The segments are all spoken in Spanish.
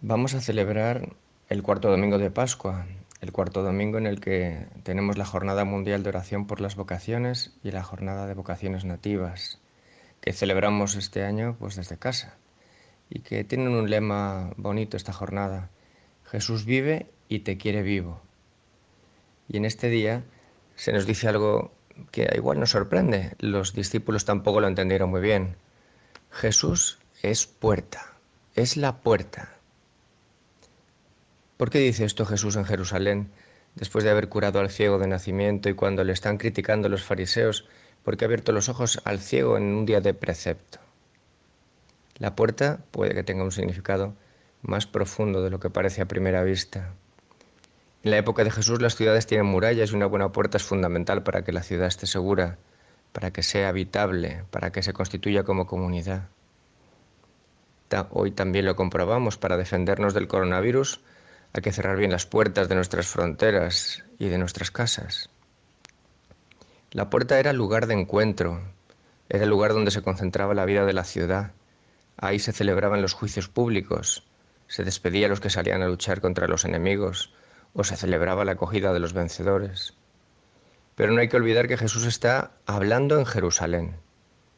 Vamos a celebrar el cuarto domingo de Pascua, el cuarto domingo en el que tenemos la Jornada Mundial de Oración por las Vocaciones y la Jornada de Vocaciones Nativas, que celebramos este año pues desde casa y que tienen un lema bonito esta jornada: Jesús vive y te quiere vivo. Y en este día se nos dice algo que igual nos sorprende. Los discípulos tampoco lo entendieron muy bien. Jesús es puerta, es la puerta. ¿Por qué dice esto Jesús en Jerusalén, después de haber curado al ciego de nacimiento y cuando le están criticando los fariseos porque ha abierto los ojos al ciego en un día de precepto? La puerta puede que tenga un significado más profundo de lo que parece a primera vista. En la época de Jesús las ciudades tienen murallas y una buena puerta es fundamental para que la ciudad esté segura, para que sea habitable, para que se constituya como comunidad. Hoy también lo comprobamos. Para defendernos del coronavirus hay que cerrar bien las puertas de nuestras fronteras y de nuestras casas. La puerta era el lugar de encuentro, era el lugar donde se concentraba la vida de la ciudad. Ahí se celebraban los juicios públicos, se despedía a los que salían a luchar contra los enemigos, o se celebraba la acogida de los vencedores. Pero no hay que olvidar que Jesús está hablando en Jerusalén,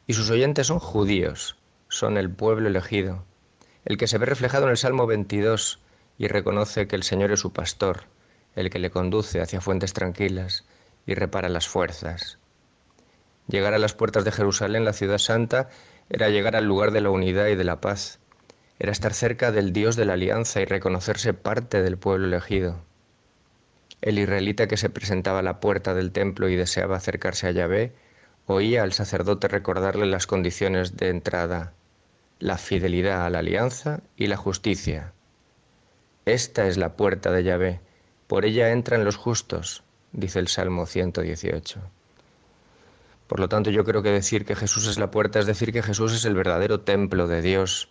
y sus oyentes son judíos, son el pueblo elegido, el que se ve reflejado en el Salmo 22 y reconoce que el Señor es su pastor, el que le conduce hacia fuentes tranquilas y repara las fuerzas. Llegar a las puertas de Jerusalén, la ciudad santa, era llegar al lugar de la unidad y de la paz, era estar cerca del Dios de la alianza y reconocerse parte del pueblo elegido. El israelita que se presentaba a la puerta del templo y deseaba acercarse a Yahvé, oía al sacerdote recordarle las condiciones de entrada: la fidelidad a la alianza y la justicia. Esta es la puerta de Yahvé, por ella entran los justos, dice el Salmo 118. Por lo tanto, yo creo que decir que Jesús es la puerta es decir que Jesús es el verdadero templo de Dios.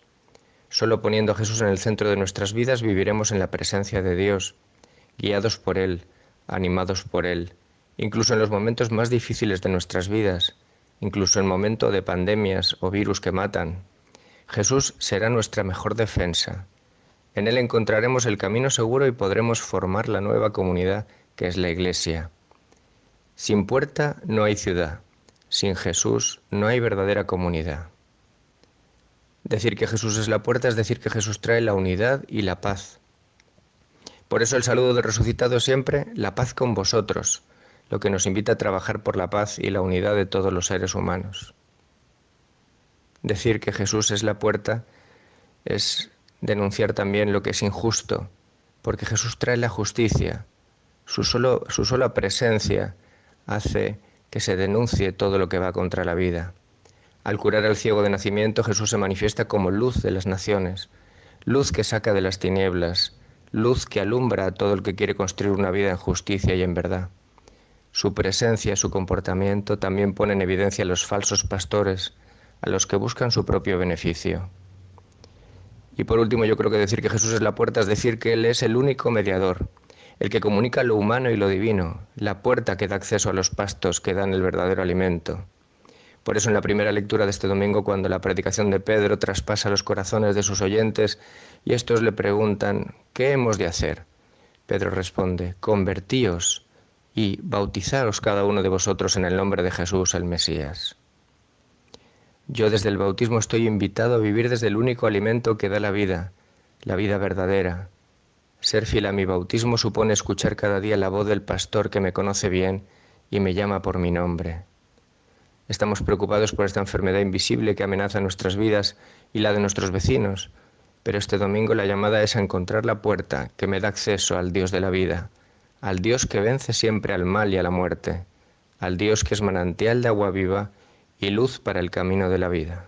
Solo poniendo a Jesús en el centro de nuestras vidas viviremos en la presencia de Dios, guiados por Él, animados por Él, incluso en los momentos más difíciles de nuestras vidas, incluso en momentos de pandemias o virus que matan. Jesús será nuestra mejor defensa. En Él encontraremos el camino seguro y podremos formar la nueva comunidad que es la Iglesia. Sin puerta no hay ciudad, sin Jesús no hay verdadera comunidad. Decir que Jesús es la puerta es decir que Jesús trae la unidad y la paz. Por eso el saludo del resucitado es siempre: la paz con vosotros, lo que nos invita a trabajar por la paz y la unidad de todos los seres humanos. Decir que Jesús es la puerta es denunciar también lo que es injusto, porque Jesús trae la justicia. Su sola presencia hace que se denuncie todo lo que va contra la vida. Al curar al ciego de nacimiento, Jesús se manifiesta como luz de las naciones, luz que saca de las tinieblas, luz que alumbra a todo el que quiere construir una vida en justicia y en verdad. Su presencia, su comportamiento también pone en evidencia a los falsos pastores, a los que buscan su propio beneficio. Y por último, yo creo que decir que Jesús es la puerta es decir que Él es el único mediador, el que comunica lo humano y lo divino, la puerta que da acceso a los pastos que dan el verdadero alimento. Por eso en la primera lectura de este domingo, cuando la predicación de Pedro traspasa los corazones de sus oyentes y estos le preguntan: ¿qué hemos de hacer?, Pedro responde: convertíos y bautizaos cada uno de vosotros en el nombre de Jesús, el Mesías. Yo desde el bautismo estoy invitado a vivir desde el único alimento que da la vida verdadera. Ser fiel a mi bautismo supone escuchar cada día la voz del pastor que me conoce bien y me llama por mi nombre. Estamos preocupados por esta enfermedad invisible que amenaza nuestras vidas y la de nuestros vecinos, pero este domingo la llamada es a encontrar la puerta que me da acceso al Dios de la vida, al Dios que vence siempre al mal y a la muerte, al Dios que es manantial de agua viva y luz para el camino de la vida.